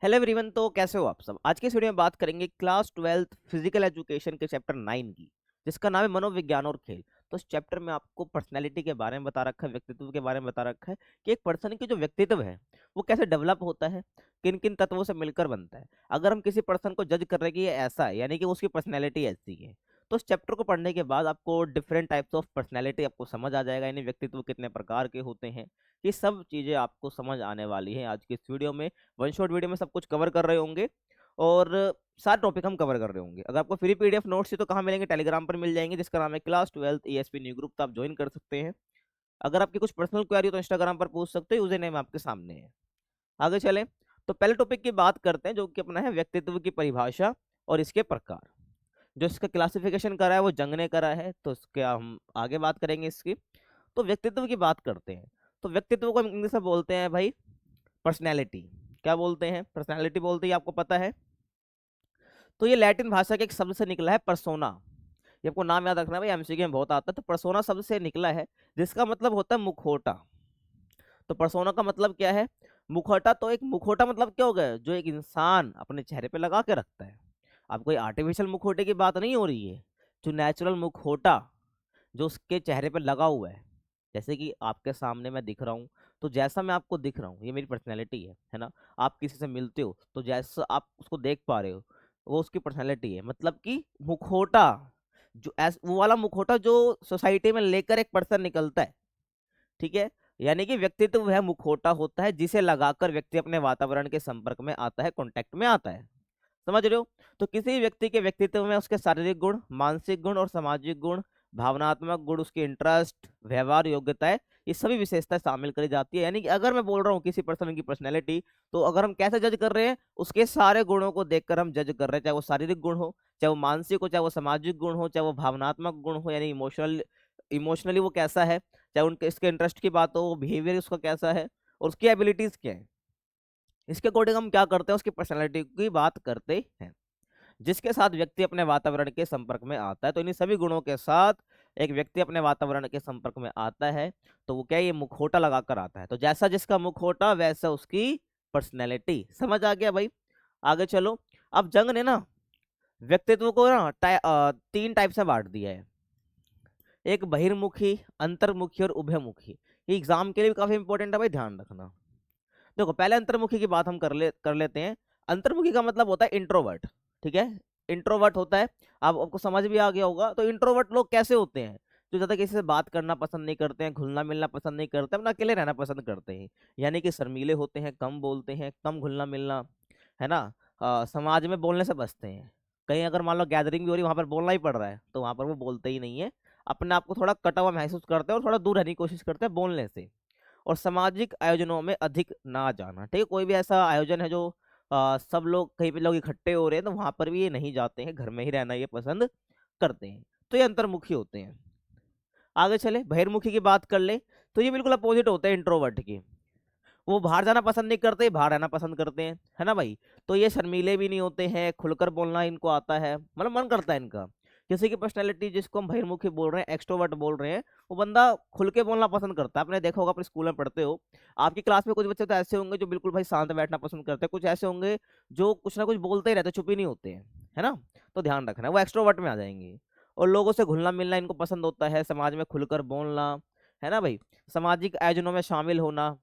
Hello everyone. तो कैसे हो आप सब। आज के इस वीडियो में बात करेंगे क्लास 12th फिजिकल एजुकेशन के चैप्टर 9 की, जिसका नाम है मनोविज्ञान और खेल। तो इस चैप्टर में आपको पर्सनैलिटी के बारे में बता रखा है, व्यक्तित्व के बारे में बता रखा है कि एक पर्सन की जो व्यक्तित्व है वो कैसे डेवलप होता है, किन किन तत्वों से मिलकर बनता है। अगर हम किसी पर्सन को जज कर रहे हैं कि ये ऐसा है, यानी कि उसकी पर्सनैलिटी ऐसी है, तो इस चैप्टर को पढ़ने के बाद आपको डिफरेंट टाइप्स ऑफ पर्सनैलिटी आपको समझ आ जाएगा, यानी व्यक्तित्व कितने प्रकार के होते हैं। ये सब चीज़ें आपको समझ आने वाली हैं आज की इस वीडियो में। वन शॉट वीडियो में सब कुछ कवर कर रहे होंगे और सारे टॉपिक हम कवर कर रहे होंगे। अगर आपको फ्री पीडीएफ नोट्स चाहिए तो कहाँ मिलेंगे? टेलीग्राम पर मिल जाएंगे, जिसका नाम है class 12th ESP new group. तो आप ज्वाइन कर सकते हैं। अगर आपकी कुछ पर्सनल क्वेरी हो तो इंस्टाग्राम पर पूछ सकते हैं, यूजर नेम आपके सामने है। आगे चलें तो पहले टॉपिक की बात करते हैं, जो कि अपना है व्यक्तित्व की परिभाषा और इसके प्रकार। जो इसका क्लासिफिकेशन करा है वो जंग ने करा है, तो इसके हम आगे बात करेंगे इसकी। तो व्यक्तित्व की बात करते हैं। तो व्यक्तित्व को हम इंग्लिश में बोलते हैं भाई पर्सनैलिटी। क्या बोलते हैं? पर्सनैलिटी बोलते हैं, आपको पता है। तो ये लैटिन भाषा के एक शब्द से निकला है, परसोना। ये आपको नाम याद रखना है भाई, एमसीक्यू में बहुत आता है। तो परसोना शब्द से निकला है, जिसका मतलब होता है मुखौटा। तो परसोना का मतलब क्या है? मुखौटा। तो एक मुखौटा मतलब क्या हो गया? जो एक इंसान अपने चेहरे पे लगा के रखता है। अब कोई आर्टिफिशियल मुखौटे की बात नहीं हो रही है, जो नेचुरल मुखौटा जो उसके चेहरे पे लगा हुआ है। जैसे कि आपके सामने मैं दिख रहा हूँ, तो जैसा मैं आपको दिख रहा हूँ ये मेरी पर्सनैलिटी है ना। आप किसी से मिलते हो तो जैसा आप उसको देख पा रहे हो वो उसकी पर्सनैलिटी है। मतलब कि मुखौटा, जो वो वाला मुखौटा जो सोसाइटी में लेकर एक पर्सन निकलता है, ठीक है। यानी कि व्यक्तित्व वह मुखौटा होता है जिसे लगाकर व्यक्ति अपने वातावरण के संपर्क में आता है, कांटेक्ट में आता है। समझ रहे हो? तो किसी व्यक्ति के व्यक्तित्व में उसके शारीरिक गुण, मानसिक गुण और सामाजिक गुण, भावनात्मक गुण, उसकी इंटरेस्ट, व्यवहार, योग्यताएं, ये सभी विशेषताएं शामिल करी जाती है। यानी कि अगर मैं बोल रहा हूँ किसी पर्सन की पर्सनैलिटी, तो अगर हम कैसे जज कर रहे हैं, उसके सारे गुणों को देखकर हम जज कर रहे हैं। चाहे वो शारीरिक गुण हो, चाहे वो मानसिक हो, चाहे वो सामाजिक गुण हो, चाहे वो भावनात्मक गुण हो, यानी इमोशनली वो कैसा है, चाहे उनके इसके इंटरेस्ट की बात हो, बिहेवियर उसका कैसा है, और उसकी एबिलिटीज क्या है। इसके अकॉर्डिंग हम क्या करते हैं, उसकी पर्सनैलिटी की बात करते हैं। जिसके साथ व्यक्ति अपने वातावरण के संपर्क में आता है, तो इन्हीं सभी गुणों के साथ एक व्यक्ति अपने वातावरण के संपर्क में आता है, तो वो क्या है, ये मुखौटा लगाकर आता है। तो जैसा जिसका मुखौटा वैसा उसकी पर्सनैलिटी। समझ आ गया भाई? आगे चलो। अब जंग ने ना व्यक्तित्व को ना तीन टाइप से बांट दिया है। एक बहिर्मुखी, अंतर्मुखी और उभयमुखी। ये एग्जाम के लिए भी काफी इंपॉर्टेंट है भाई, ध्यान रखना। देखो पहले अंतर्मुखी की बात हम कर लेते हैं। अंतर्मुखी का मतलब होता है इंट्रोवर्ट, ठीक है। इंट्रोवर्ट होता है, आप आपको समझ भी आ गया होगा। तो इंट्रोवर्ट लोग कैसे होते हैं? जो ज्यादा किसी से बात करना पसंद नहीं करते हैं, घुलना मिलना पसंद नहीं करते, अपना अकेले रहना पसंद करते हैं। यानी कि शर्मीले होते हैं, कम बोलते हैं, कम घुलना मिलना, है ना। समाज में बोलने से बचते हैं। कहीं अगर मान लो गैदरिंग भी हो रही है, वहां पर बोलना ही पड़ रहा है, तो वहां पर वो बोलते ही नहीं है। अपने आप को थोड़ा कटा हुआ महसूस करते हैं और थोड़ा दूर रहने की कोशिश करते हैं बोलने से। और सामाजिक आयोजनों में अधिक ना जाना, ठीक है। कोई भी ऐसा आयोजन है जो सब लोग कहीं पे लोग इकट्ठे हो रहे हैं, तो वहां पर भी ये नहीं जाते हैं, घर में ही रहना ये पसंद करते हैं। तो ये अंतर्मुखी होते हैं। आगे चले बहिर्मुखी की बात कर ले, तो ये बिल्कुल अपोजिट होता है इंट्रोवर्ट की। वो बाहर जाना पसंद नहीं करते, बाहर रहना पसंद करते हैं, है ना भाई। तो ये शर्मीले भी नहीं होते हैं, खुलकर बोलना इनको आता है, मतलब मन करता है इनका। किसी की पर्सनैलिटी जिसको हम बहिर्मुखी बोल रहे हैं, एक्सट्रोवर्ट बोल रहे हैं, वो बंदा खुल के बोलना पसंद करता है। आपने देखा होगा, अपने स्कूल में पढ़ते हो, आपकी क्लास में कुछ बच्चे तो ऐसे होंगे जो बिल्कुल भाई शांत बैठना पसंद करते हैं, कुछ ऐसे होंगे जो कुछ ना कुछ बोलते ही रहते, चुप ही नहीं होते हैं, है ना। तो ध्यान रखना, वो एक्सट्रोवर्ट में आ जाएंगे। और लोगों से घुलना मिलना इनको पसंद होता है, समाज में खुलकर बोलना, है ना भाई। सामाजिक आयोजनों में शामिल होना,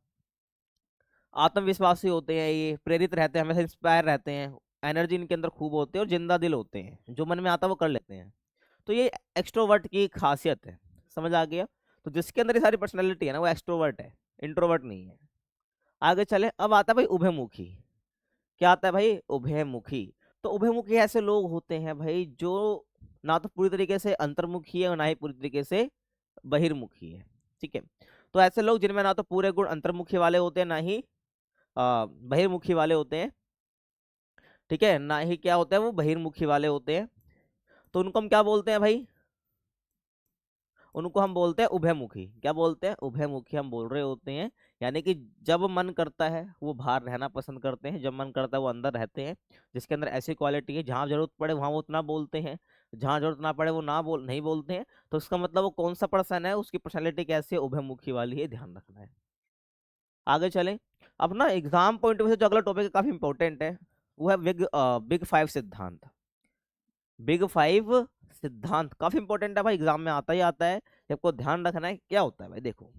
आत्मविश्वासी होते हैं, ये प्रेरित रहते हैं, हमेशा इंस्पायर रहते हैं, एनर्जी इनके अंदर खूब होती है, और जिंदा दिल होते हैं, जो मन में आता है वो कर लेते हैं। तो ये एक्सट्रोवर्ट की खासियत है। समझ आ गया? तो जिसके अंदर ये सारी पर्सनैलिटी है ना, वो एक्सट्रोवर्ट है, इंट्रोवर्ट नहीं है। आगे चले, अब आता है भाई उभयमुखी। क्या आता है भाई? उभयमुखी। तो उभयमुखी ऐसे लोग होते हैं भाई जो ना तो पूरी तरीके से अंतर्मुखी है और ना ही पूरी तरीके से बहिर्मुखी है, ठीक है। तो ऐसे लोग जिनमें ना तो पूरे गुण अंतर्मुखी वाले होते हैं, ना ही बहिर्मुखी वाले होते हैं, ठीक है, ना ही क्या होता है वो बहिर्मुखी वाले होते हैं। तो उनको हम क्या बोलते हैं भाई? उनको हम बोलते हैं उभयमुखी। क्या बोलते हैं? उभयमुखी हम बोल रहे होते हैं। यानी कि जब मन करता है वो बाहर रहना पसंद करते हैं, जब मन करता है वो अंदर रहते हैं। जिसके अंदर ऐसी क्वालिटी है, जहाँ जरूरत पड़े वहाँ वो उतना बोलते हैं, जहाँ जरूरत ना पड़े वो नहीं बोलते हैं। तो इसका मतलब वो कौन सा पर्सन है, उसकी पर्सनैलिटी कैसी है? उभयमुखी वाली है, ध्यान रखना है। आगे चलें। अब ना एग्जाम पॉइंट ऑफ व्यू से जो अगला टॉपिक है काफी इंपॉर्टेंट है, वो है बिग फाइव सिद्धांत। बिग फाइव सिद्धांत काफी इंपॉर्टेंट है भाई, एग्जाम में आता ही आता है, आपको ध्यान रखना है क्या होता है भाई। देखो,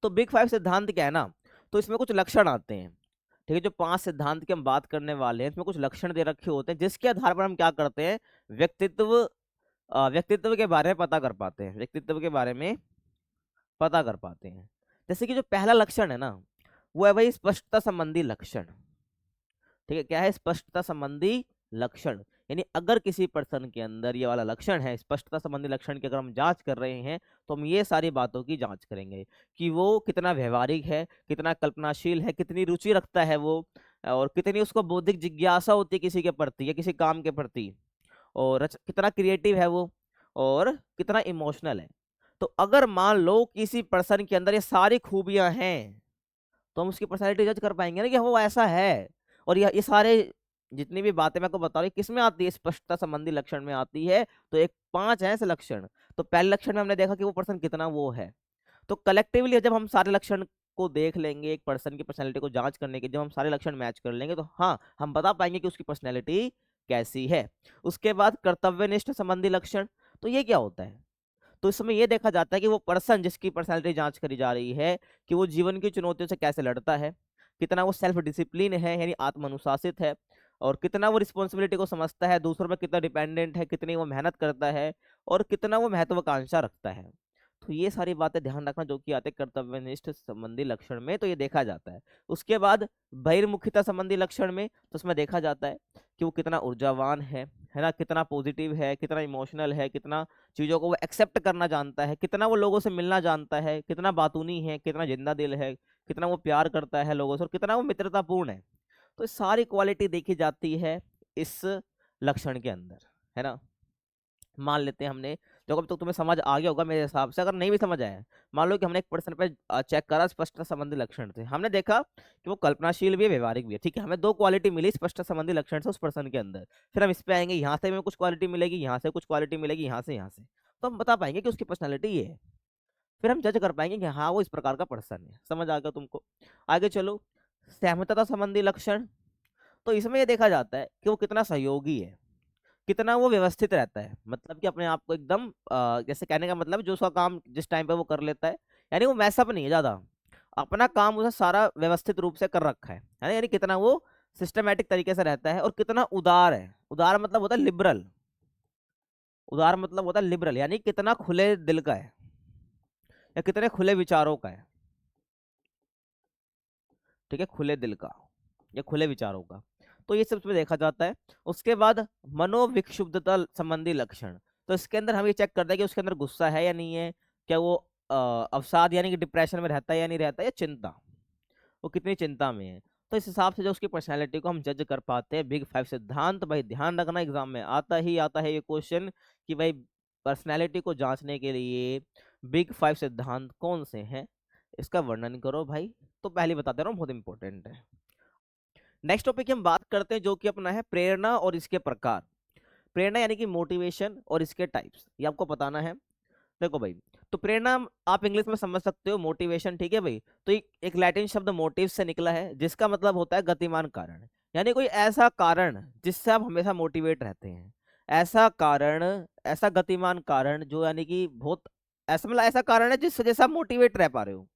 तो बिग फाइव सिद्धांत क्या है ना, तो इसमें कुछ लक्षण आते हैं, ठीक है। जो 5 सिद्धांत की हम बात करने वाले हैं, इसमें कुछ लक्षण दे रखे होते हैं, जिसके आधार पर हम क्या करते हैं, व्यक्तित्व व्यक्तित्व के बारे में पता कर पाते हैं, व्यक्तित्व के बारे में पता कर पाते हैं। जैसे कि जो पहला लक्षण है ना, वो है भाई स्पष्टता संबंधी लक्षण। ठीक है, क्या है, स्पष्टता संबंधी लक्षण। यानी अगर किसी पर्सन के अंदर ये वाला लक्षण है, स्पष्टता संबंधी लक्षण की अगर हम जांच कर रहे हैं, तो हम ये सारी बातों की जांच करेंगे कि वो कितना व्यवहारिक है, कितना कल्पनाशील है, कितनी रुचि रखता है वो, और कितनी उसको बौद्धिक जिज्ञासा होती है किसी के प्रति या किसी काम के प्रति, और कितना क्रिएटिव है वो, और कितना इमोशनल है। तो अगर मान लो किसी पर्सन के अंदर ये सारी खूबियां हैं, तो हम उसकी पर्सनैलिटी जज कर पाएंगे ना कि वो ऐसा है। और ये सारे जितनी भी बातें मैं आपको बता रही हूँ किस में आती है, स्पष्टता संबंधी लक्षण में आती है। तो एक 5 है ऐसे लक्षण। तो पहले लक्षण में हमने देखा कि वो पर्सन कितना वो है। तो कलेक्टिवली जब हम सारे लक्षण को देख लेंगे, एक पर्सन की पर्सनैलिटी को जांच करने के, जब हम सारे लक्षण मैच कर लेंगे, तो हाँ हम बता पाएंगे कि उसकी पर्सनैलिटी कैसी है। उसके बाद कर्तव्यनिष्ठ संबंधी लक्षण, तो ये क्या होता है, तो इस समय ये देखा जाता है कि वो पर्सन जिसकी पर्सनैलिटी जांच करी जा रही है, कि वो जीवन की चुनौतियों से कैसे लड़ता है, कितना वो सेल्फ डिसिप्लिन है यानी आत्म अनुशासित है, और कितना वो रिस्पॉन्सिबिलिटी को समझता है, दूसरों पर कितना डिपेंडेंट है, कितनी वो मेहनत करता है, और कितना वो महत्वाकांक्षा रखता है। तो ये सारी बातें ध्यान रखना जो कि आते हैं कर्तव्यनिष्ठ संबंधी लक्षण में, तो ये देखा जाता है। उसके बाद बहिर्मुखिता संबंधी लक्षण में, तो उसमें देखा जाता है कि वो कितना ऊर्जावान है ना, कितना पॉजिटिव है, कितना इमोशनल है, कितना चीजों को वो एक्सेप्ट करना जानता है, कितना वो लोगों से मिलना जानता है, कितना बातूनी है, कितना जिंदा दिल है, कितना वो प्यार करता है लोगों से, और कितना वो मित्रतापूर्ण है। तो ये सारी क्वालिटी देखी जाती है इस लक्षण के अंदर, है ना। मान लेते हैं हमने, जो अब तक तुम्हें समझ आ गया होगा मेरे हिसाब से, अगर नहीं भी समझ आया, मान लो कि हमने एक पर्सन पे चेक करा, स्पष्टता संबंधी लक्षण थे, हमने देखा कि वो कल्पनाशील भी है, व्यवहारिक भी है, ठीक है, हमें 2 क्वालिटी मिली स्पष्टता संबंधी लक्षण से उस पर्सन के अंदर। फिर हम इस पे आएंगे, यहाँ से हमें कुछ क्वालिटी मिलेगी, यहाँ से कुछ क्वालिटी मिलेगी, यहाँ से, तो हम बता पाएंगे कि उसकी पर्सनैलिटी ये है। फिर हम जज कर पाएंगे कि हाँ वो इस प्रकार का पर्सन है। समझ आ गया तुमको। आगे चलो, सहमतता संबंधी लक्षण, तो इसमें ये देखा जाता है कि वो कितना सहयोगी है, कितना वो व्यवस्थित रहता है, मतलब कि अपने आप को एकदम जैसे कहने का मतलब जो उसका काम जिस टाइम पे वो कर लेता है, यानी वो मैसअप नहीं है ज्यादा, अपना काम उसे सारा व्यवस्थित रूप से कर रखा है ना, यानी कितना वो सिस्टमेटिक तरीके से रहता है, और कितना उदार है। उदार मतलब होता है लिबरल, उदार मतलब होता है लिबरल, यानी कितना खुले दिल का है, या कितने खुले विचारों का है, ठीक है, खुले दिल का या खुले विचारों का। तो ये सब इसमें देखा जाता है। उसके बाद मनोविक्षुब्धता संबंधी लक्षण, तो इसके अंदर हम ये चेक करते हैं कि उसके अंदर गुस्सा है या नहीं है, क्या वो अवसाद यानी कि डिप्रेशन में रहता है या नहीं रहता है, या चिंता, वो कितनी चिंता में है। तो इस हिसाब से जो उसकी पर्सनैलिटी को हम जज कर पाते हैं। बिग फाइव सिद्धांत भाई ध्यान रखना, एग्जाम में आता ही आता है ये क्वेश्चन कि भाई पर्सनैलिटी को जांचने के लिए बिग फाइव सिद्धांत कौन से हैं, इसका वर्णन करो भाई। तो पहले बता दे रहा हूँ, बहुत इंपॉर्टेंट है। नेक्स्ट टॉपिक हम बात करते हैं जो कि अपना है प्रेरणा और इसके प्रकार। प्रेरणा यानी कि मोटिवेशन और इसके टाइप्स, ये आपको बताना है। देखो भाई, तो प्रेरणा आप इंग्लिश में समझ सकते हो मोटिवेशन, ठीक है भाई। तो एक लैटिन शब्द मोटिव से निकला है, जिसका मतलब होता है गतिमान कारण, यानी कोई ऐसा कारण जिससे आप हमेशा मोटिवेट रहते हैं। ऐसा कारण, ऐसा गतिमान कारण जो यानी कि बहुत ऐसा, मतलब ऐसा कारण है जिस वजह से आप मोटिवेट रह पा रहे हो,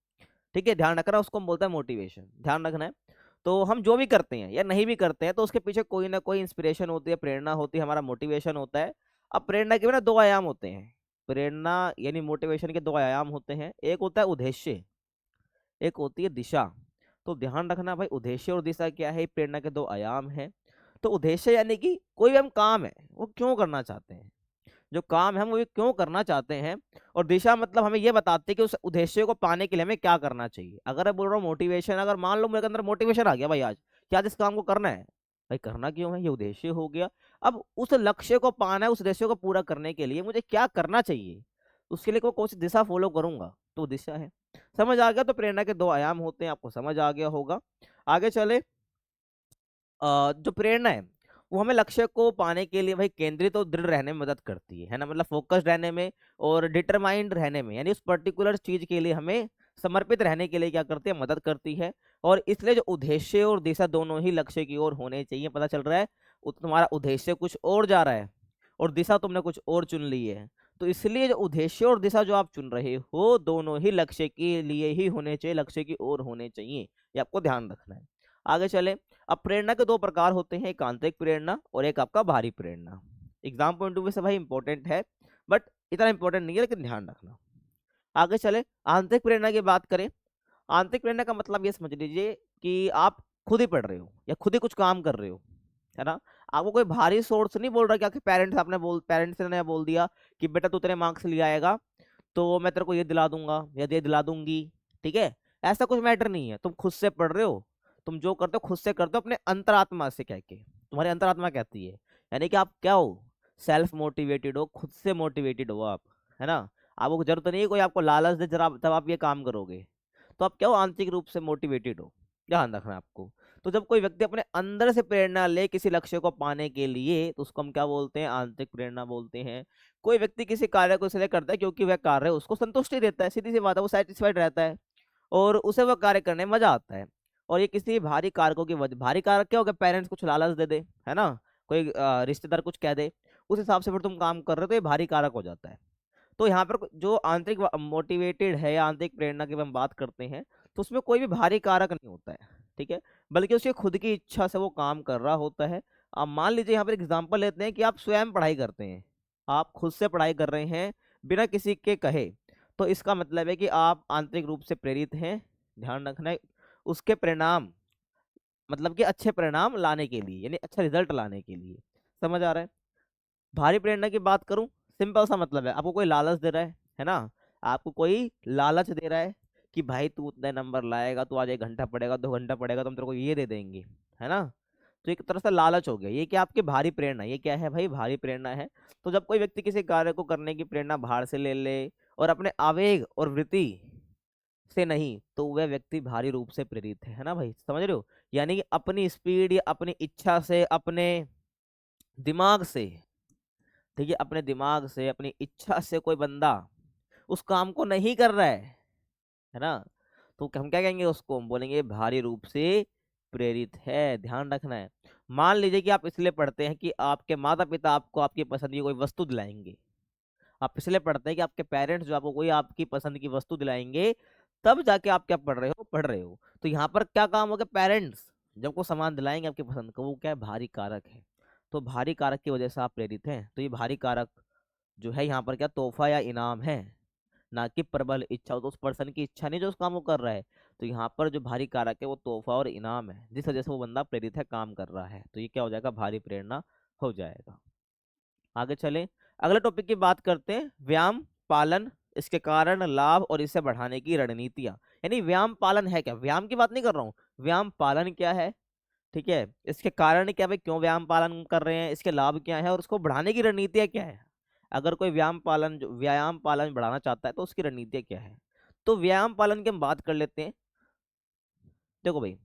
ठीक है, ध्यान रखना, उसको हम बोलते हैं मोटिवेशन, ध्यान रखना है। तो हम जो भी करते हैं या नहीं भी करते हैं, तो उसके पीछे कोई ना कोई इंस्पिरेशन होती है, प्रेरणा होती है, हमारा मोटिवेशन होता है। अब प्रेरणा के भी ना 2 आयाम होते हैं। प्रेरणा यानी मोटिवेशन के 2 आयाम होते हैं, एक होता है उद्देश्य, एक होती है दिशा। तो ध्यान रखना भाई, उद्देश्य और दिशा क्या है, प्रेरणा के 2 आयाम हैं। तो उद्देश्य यानी कि कोई भी हम काम है वो क्यों करना चाहते हैं, जो काम है हम वो ये क्यों करना चाहते हैं। और दिशा मतलब हमें ये बताते हैं कि उस उद्देश्य को पाने के लिए हमें क्या करना चाहिए। अगर मैं बोल रहा हूँ मोटिवेशन, अगर मान लो मेरे अंदर मोटिवेशन आ गया भाई आज कि आज इस काम को करना है, भाई करना क्यों है, ये उद्देश्य हो गया। अब उस लक्ष्य को पाना है, उस उद्देश्य को पूरा करने के लिए मुझे क्या करना चाहिए, उसके लिए कौन सी दिशा फॉलो करूंगा, तो दिशा है। समझ आ गया। तो प्रेरणा के 2 आयाम होते हैं, आपको समझ आ गया होगा। आगे चले, जो प्रेरणा है वो हमें लक्ष्य को पाने के लिए भाई केंद्रित और दृढ़ रहने में मदद करती है ना, मतलब फोकस्ड रहने में और डिटरमाइंड रहने में, यानी उस पर्टिकुलर चीज के लिए हमें समर्पित रहने के लिए क्या करती है, मदद करती है। और इसलिए जो उद्देश्य और दिशा दोनों ही लक्ष्य की ओर होने चाहिए। पता चल रहा है तुम्हारा उद्देश्य कुछ और जा रहा है और दिशा तुमने कुछ और चुन ली है, तो इसलिए जो उद्देश्य और दिशा जो आप चुन रहे हो दोनों ही लक्ष्य के लिए ही होने चाहिए, लक्ष्य की ओर होने चाहिए। ये आपको ध्यान रखना है। आगे चले। अब प्रेरणा के दो प्रकार होते हैं, एक आंतरिक प्रेरणा और एक आपका बाहरी प्रेरणा। एग्जाम पॉइंट ऑफ व्यू से भाई इंपॉर्टेंट है, बट इतना इंपॉर्टेंट नहीं है, लेकिन ध्यान रखना। आगे चले। आंतरिक प्रेरणा की बात करें, आंतरिक प्रेरणा का मतलब ये समझ लीजिए कि आप खुद ही पढ़ रहे हो या खुद ही कुछ काम कर रहे हो, है ना। आपको कोई भारी सोर्स नहीं बोल रहा कि आपके पेरेंट्स ने बोल दिया कि बेटा तू तेरे मार्क्स ले आएगा तो मैं तेरे को ये दिला दूंगा या ये दिला दूंगी, ठीक है। ऐसा कुछ मैटर नहीं है, तुम खुद से पढ़ रहे हो, तुम जो करते हो खुद से करते हो अपने अंतरात्मा से कह के, तुम्हारी अंतरात्मा कहती है। यानी कि आप क्या हो, सेल्फ मोटिवेटेड हो, खुद से मोटिवेटेड हो आप, है ना। आपको जरूरत नहीं है कोई आपको लालच दे जरा तब आप ये काम करोगे, तो आप क्या हो, आंतरिक रूप से मोटिवेटेड हो। ध्यान रखना है आपको। तो जब कोई व्यक्ति अपने अंदर से प्रेरणा ले किसी लक्ष्य को पाने के लिए, तो उसको हम क्या बोलते हैं, आंतरिक प्रेरणा बोलते हैं। कोई व्यक्ति किसी कार्य को इसलिए करता है क्योंकि वह कार्य उसको संतुष्टि देता है, सीधी सी बात है, वो सेटिस्फाइड रहता है और उसे वह कार्य करने में मजा आता है। और ये किसी भारी कारकों की वजह, भारी कारक क्या होगा, पेरेंट्स कुछ लालच दे दे, है ना, कोई रिश्तेदार कुछ कह दे, उस हिसाब से फिर तुम काम कर रहे हो, तो ये भारी कारक हो जाता है। तो यहाँ पर जो आंतरिक मोटिवेटेड है या आंतरिक प्रेरणा की हम बात करते हैं, तो उसमें कोई भी भारी कारक नहीं होता है, ठीक है, बल्कि उसकी खुद की इच्छा से वो काम कर रहा होता है। अब मान लीजिए यहाँ पर एग्जाम्पल लेते हैं कि आप स्वयं पढ़ाई करते हैं, आप खुद से पढ़ाई कर रहे हैं बिना किसी के कहे, तो इसका मतलब है कि आप आंतरिक रूप से प्रेरित हैं। ध्यान रखना है, उसके परिणाम मतलब कि अच्छे परिणाम लाने के लिए, यानी अच्छा रिजल्ट लाने के लिए। समझ आ रहा है। भारी प्रेरणा की बात करूं, सिंपल सा मतलब है, आपको कोई लालच दे रहा है ना, आपको कोई लालच दे रहा है कि भाई तू उतने नंबर लाएगा, तू आज 1 घंटा पढ़ेगा, 2 घंटा पढ़ेगा, तो हम तेरे को ये दे देंगे, है ना। तो एक तरह से लालच हो गया, ये क्या आपकी भारी प्रेरणा, ये क्या है भाई, भारी प्रेरणा है। तो जब कोई व्यक्ति किसी कार्य को करने की प्रेरणा बाहर से ले ले और अपने आवेग और वृत्ति से नहीं, तो वह व्यक्ति भारी रूप से प्रेरित है ना भाई, समझ रहे हो। यानी कि अपनी स्पीड या अपनी इच्छा से, अपने दिमाग से, ठीक है, अपने दिमाग से अपनी इच्छा से कोई बंदा उस काम को नहीं कर रहा है ना, तो हम क्या कहेंगे उसको, हम बोलेंगे भारी रूप से प्रेरित है। ध्यान रखना है। मान लीजिए कि आप इसलिए पढ़ते हैं कि आपके माता पिता आपको आपकी पसंद की कोई वस्तु दिलाएंगे, आप इसलिए पढ़ते हैं कि आपके पेरेंट्स जो आपको कोई आपकी पसंद की वस्तु दिलाएंगे, तब जाके आप क्या पढ़ रहे हो। तो यहाँ पर क्या काम हो गया, पेरेंट्स जब को सामान दिलाएंगे आपकी पसंद का, वो क्या है, भारी कारक है। तो भारी कारक की वजह से आप प्रेरित हैं, तो ये भारी कारक जो है यहाँ पर क्या तोहफा या इनाम है, ना कि प्रबल इच्छा। हो तो उस पर्सन की इच्छा नहीं जो उस काम को कर रहा है, तो यहाँ पर जो भारी कारक है वो तोहफा और इनाम है, जिस वजह से वो बंदा प्रेरित है, काम कर रहा है, तो ये क्या हो जाएगा, भारी प्रेरणा हो जाएगा। आगे चलें। अगले टॉपिक की बात करते हैं, व्यायाम पालन, इसके कारण लाभ और इसे बढ़ाने की रणनीतियां। यानी व्यायाम पालन है क्या, व्यायाम की बात नहीं कर रहा हूँ, व्यायाम पालन क्या है, ठीक है, इसके कारण क्या, भाई क्यों व्यायाम पालन कर रहे हैं, इसके लाभ क्या है और उसको बढ़ाने की रणनीतियां क्या है। अगर कोई व्यायाम पालन बढ़ाना चाहता है तो उसकी रणनीतियां क्या है। तो व्यायाम पालन की हम बात कर लेते हैं। देखो भाई,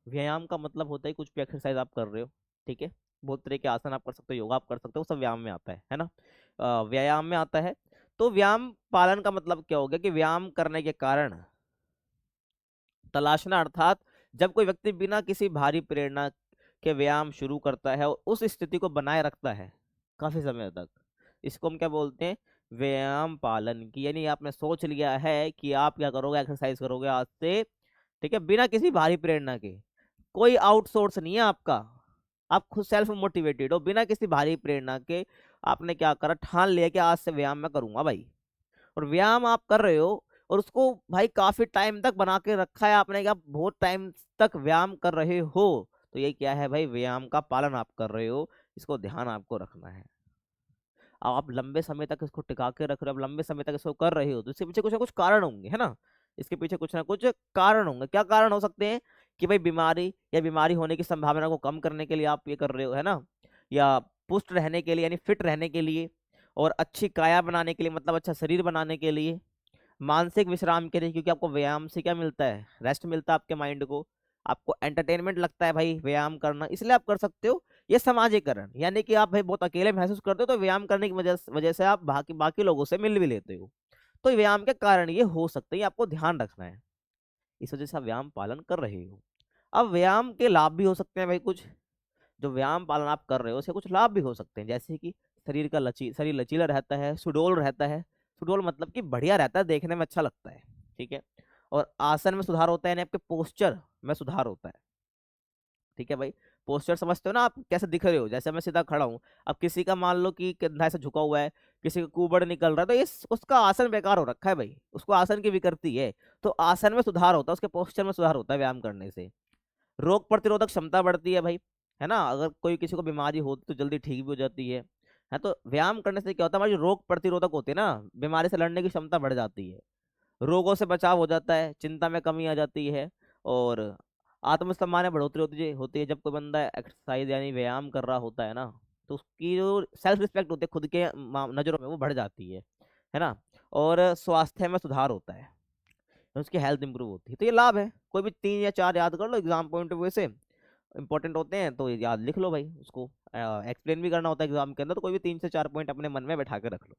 व्यायाम का मतलब होता है कुछ भी एक्सरसाइज आप कर रहे हो, ठीक है, बहुत तरह के आसन आप कर सकते हो, योगा आप कर सकते हो, वो सब व्यायाम में आता है ना, व्यायाम में आता है। तो व्यायाम पालन का मतलब क्या हो गया कि व्यायाम करने के कारण तलाशना, अर्थात जब कोई व्यक्ति बिना किसी भारी प्रेरणा के व्यायाम शुरू करता है और उस स्थिति को बनाए रखता है काफी समय तक, इसको हम क्या बोलते हैं, व्यायाम पालन की। यानी आपने सोच लिया है कि आप क्या करोगे, एक्सरसाइज करोगे आज से, ठीक है, बिना किसी भारी प्रेरणा के, कोई आउटसोर्स नहीं है आपका, आप खुद सेल्फ मोटिवेटेड हो, बिना किसी भारी प्रेरणा के आपने क्या करा, ठान लिया कि आज से व्यायाम मैं करूंगा भाई। और व्यायाम आप कर रहे हो और उसको भाई काफी टाइम तक बना के रखा है आपने, क्या बहुत टाइम तक व्यायाम कर रहे हो, तो ये क्या है भाई, व्यायाम का पालन आप कर रहे हो, इसको ध्यान आपको रखना है। अब आप लंबे समय तक इसको टिका के रख रहे हो, अब लंबे समय तक इसको कर रहे हो, तो इसके पीछे कुछ ना कुछ कारण होंगे, है ना, इसके पीछे कुछ ना कुछ कारण होंगे। क्या कारण हो सकते हैं कि भाई बीमारी या बीमारी होने की संभावना को कम करने के लिए आप ये कर रहे हो, है ना, या पुष्ट रहने के लिए यानी फिट रहने के लिए, और अच्छी काया बनाने के लिए मतलब अच्छा शरीर बनाने के लिए, मानसिक विश्राम के लिए, क्योंकि आपको व्यायाम से क्या मिलता है, रेस्ट मिलता है आपके माइंड को, आपको एंटरटेनमेंट लगता है भाई व्यायाम करना, इसलिए आप कर सकते हो। ये समाजीकरण, यानी कि आप भाई बहुत अकेले महसूस करते हो, तो व्यायाम करने की वजह वजह से आप बाकी बाकी लोगों से मिल भी लेते हो, तो व्यायाम के कारण ये हो सकते हैं, ये आपको ध्यान रखना है। इस वजह से आप व्यायाम पालन कर रहे हो। अब व्यायाम के लाभ भी हो सकते हैं भाई कुछ। जो व्यायाम पालन आप कर रहे हो उससे कुछ लाभ भी हो सकते हैं, जैसे कि शरीर लचीला रहता है, सुडौल रहता है। सुडौल मतलब कि बढ़िया रहता है, देखने में अच्छा लगता है। ठीक है। और आसन में सुधार होता है, यानी आपके पोस्चर में सुधार होता है। ठीक है भाई। पोस्चर समझते हो ना आप, कैसे दिख रहे हो, जैसे मैं सीधा खड़ा हूँ। अब किसी का मान लो कि कंधा ऐसे झुका हुआ है, किसी का कुबड़ निकल रहा है, तो ये उसका आसन बेकार हो रखा है भाई, उसको आसन की विकृति है। तो आसन में सुधार होता है, उसके पोस्चर में सुधार होता है व्यायाम करने से। रोग प्रतिरोधक क्षमता बढ़ती है भाई, है ना। अगर कोई किसी को बीमारी हो तो जल्दी ठीक भी हो जाती है। तो व्यायाम करने से क्या होता है, हमारी जो रोग प्रतिरोधक होती है ना, बीमारी से लड़ने की क्षमता बढ़ जाती है। रोगों से बचाव हो जाता है, चिंता में कमी आ जाती है। और आत्मसम्मान में बढ़ोतरी होती है जब कोई बंदा एक्सरसाइज यानी व्यायाम कर रहा होता है ना, तो उसकी जो सेल्फ रिस्पेक्ट होती है खुद के नज़रों में, वो बढ़ जाती है ना। और स्वास्थ्य में सुधार होता है, उसकी हेल्थ इंप्रूव होती है। तो ये लाभ है, कोई भी 3 या 4 याद कर लो, एग्जाम पॉइंट ऑफ व्यू से इंपॉर्टेंट होते हैं, तो याद लिख लो भाई। उसको एक्सप्लेन भी करना होता है एग्जाम के अंदर, तो कोई भी 3 से 4 पॉइंट अपने मन में बैठा के रख लो।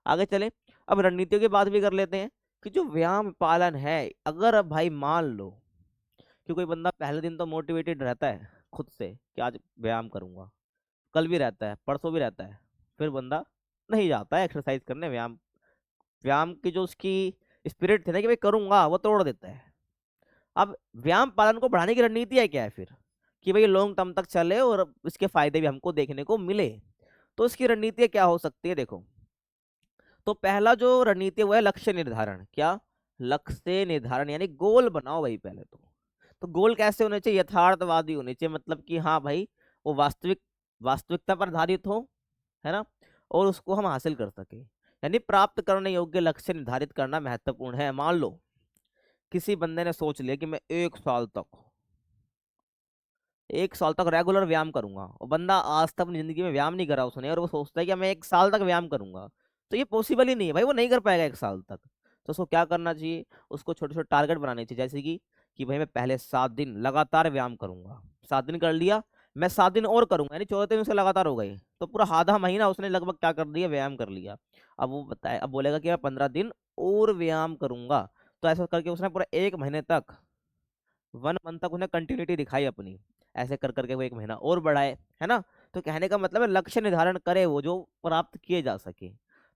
आगे चले। अब रणनीतियों की बात भी कर लेते हैं कि जो व्यायाम पालन है, अगर अब भाई मान लो कि कोई बंदा पहले दिन तो मोटिवेटेड रहता है खुद से कि आज व्यायाम करूंगा, कल भी रहता है, परसों भी रहता है, फिर बंदा नहीं जाता है एक्सरसाइज करने, व्यायाम व्यायाम की जो उसकी स्पिरिट थी ना कि भाई करूंगा, वो तोड़ देता है। अब व्यायाम पालन को बढ़ाने की रणनीति है क्या है फिर, कि भाई लॉन्ग टर्म तक चले और इसके फायदे भी हमको देखने को मिले। तो इसकी रणनीति क्या हो सकती है, देखो। तो पहला जो रणनीति है वो है लक्ष्य निर्धारण। क्या? लक्ष्य निर्धारण, यानी गोल बनाओ भाई पहले तो गोल कैसे होने चाहिए? यथार्थवादी होने चाहिए, मतलब कि हाँ भाई, वो वास्तविकता पर आधारित हो, है ना। और उसको हम हासिल कर सके, यानी प्राप्त करने योग्य लक्ष्य निर्धारित करना महत्वपूर्ण है। मान लो किसी बंदे ने सोच लिया कि मैं 1 साल तक रेगुलर व्यायाम करूंगा, और बंदा आज तक अपनी जिंदगी में व्यायाम नहीं करा उसने, और वो सोचता है कि मैं 1 साल तक व्यायाम करूंगा। तो ये पॉसिबल ही नहीं है भाई, वो नहीं कर पाएगा 1 साल तक। तो उसको क्या करना चाहिए? उसको छोटे छोटे टारगेट बनाने चाहिए, जैसे कि भाई मैं पहले 7 दिन लगातार व्यायाम करूंगा। 7 दिन कर लिया, मैं 7 दिन और करूंगा, यानी 14 दिन उसके लगातार हो गए, तो पूरा आधा महीना उसने लगभग क्या कर दिया, व्यायाम कर लिया। अब वो बताए, अब बोलेगा कि मैं 15 दिन और व्यायाम करूंगा। तो ऐसा करके उसने पूरा 1 महीने तक, 1 मंथ तक उसने कंटिन्यूटी दिखाई अपनी। ऐसे कर करके वो 1 महीना और बढ़ाए, है ना। तो कहने का मतलब है लक्ष्य निर्धारण करे वो जो प्राप्त किए जा सके।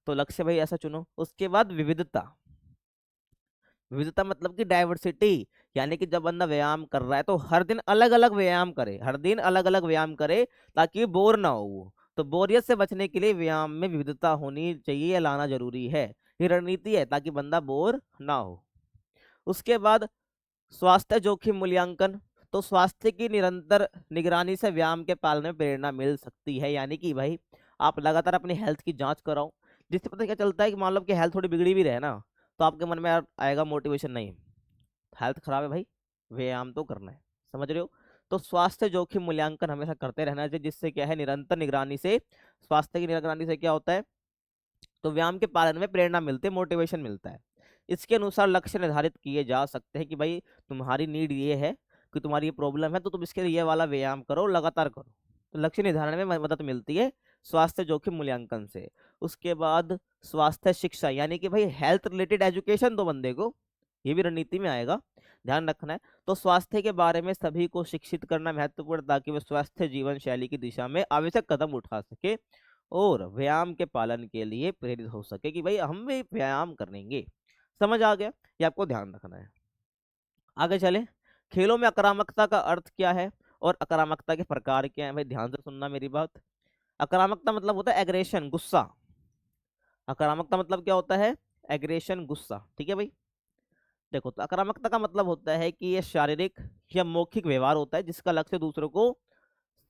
तो लक्ष्य भाई ऐसा चुनो। उसके बाद विविधता। विविधता मतलब कि डाइवर्सिटी, यानी कि जब बंदा व्यायाम कर रहा है तो हर दिन अलग अलग व्यायाम करे, हर दिन अलग अलग व्यायाम करे, ताकि बोर ना हो वो। तो बोरियत से बचने के लिए व्यायाम में विविधता होनी चाहिए या लाना जरूरी है। ये रणनीति है ताकि बंदा बोर ना हो। उसके बाद स्वास्थ्य जोखिम मूल्यांकन। तो स्वास्थ्य की निरंतर निगरानी से व्यायाम के पालन में प्रेरणा मिल सकती है, यानी कि भाई आप लगातार अपनी हेल्थ की जांच कराओ, जिससे पता क्या चलता है कि मान लो कि हेल्थ थोड़ी बिगड़ी भी रहे ना, तो आपके मन में आएगा मोटिवेशन, नहीं हेल्थ खराब है भाई, व्यायाम तो करना है। समझ रहे हो? तो स्वास्थ्य जोखिम मूल्यांकन हमेशा करते रहना चाहिए, जिससे क्या है, निरंतर निगरानी से, स्वास्थ्य की निगरानी से क्या होता है, तो व्यायाम के पालन में प्रेरणा मिलती है, मोटिवेशन मिलता है। इसके अनुसार लक्ष्य निर्धारित किए जा सकते हैं कि भाई तुम्हारी नीड ये है, कि तुम्हारी ये प्रॉब्लम है, तो तुम इसके लिए ये वाला व्यायाम करो, लगातार करो। तो लक्ष्य निर्धारण में मदद मिलती है स्वास्थ्य जोखिम मूल्यांकन से। उसके बाद स्वास्थ्य शिक्षा, यानी कि भाई हेल्थ रिलेटेड एजुकेशन दो बंदे को, ये भी रणनीति में आएगा, ध्यान रखना है। तो स्वास्थ्य के बारे में सभी को शिक्षित करना महत्वपूर्ण, ताकि वे स्वस्थ जीवन शैली की दिशा में आवश्यक कदम उठा सके और व्यायाम के पालन के लिए प्रेरित हो सके, कि भाई हम भी व्यायाम करेंगे। समझ आ गया? ये आपको ध्यान रखना है। आगे चले। खेलों में आक्रामकता का अर्थ क्या है और आक्रामकता के प्रकार क्या है? भाई ध्यान से सुनना मेरी बात। आक्रामकता मतलब होता है एग्रेशन, गुस्सा। आक्रामकता मतलब क्या होता है? एग्रेशन, गुस्सा। ठीक है भाई। देखो, तो आक्रामकता का मतलब होता है कि ये शारीरिक या मौखिक व्यवहार होता है जिसका लक्ष्य दूसरों को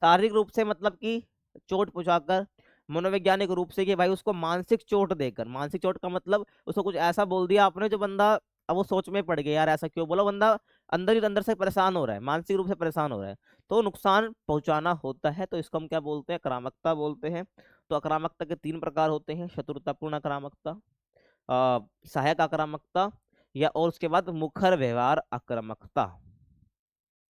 शारीरिक रूप से, मतलब कि चोट पहुंचाकर, मनोवैज्ञानिक रूप से कि भाई उसको मानसिक चोट देकर। मानसिक चोट का मतलब उसको कुछ ऐसा बोल दिया आपने जो बंदा, अब वो सोच में पड़ गया, यार ऐसा क्यों बोला, बंदा अंदर ही अंदर से परेशान हो रहा है, मानसिक रूप से परेशान हो रहा है, तो नुकसान पहुंचाना होता है। तो इसको हम क्या बोलते हैं? आक्रामकता बोलते हैं। तो आक्रामकता के 3 प्रकार होते हैं: शत्रुतापूर्ण आक्रामकता, सहायक आक्रामकता, या और उसके बाद मुखर व्यवहार आक्रामकता।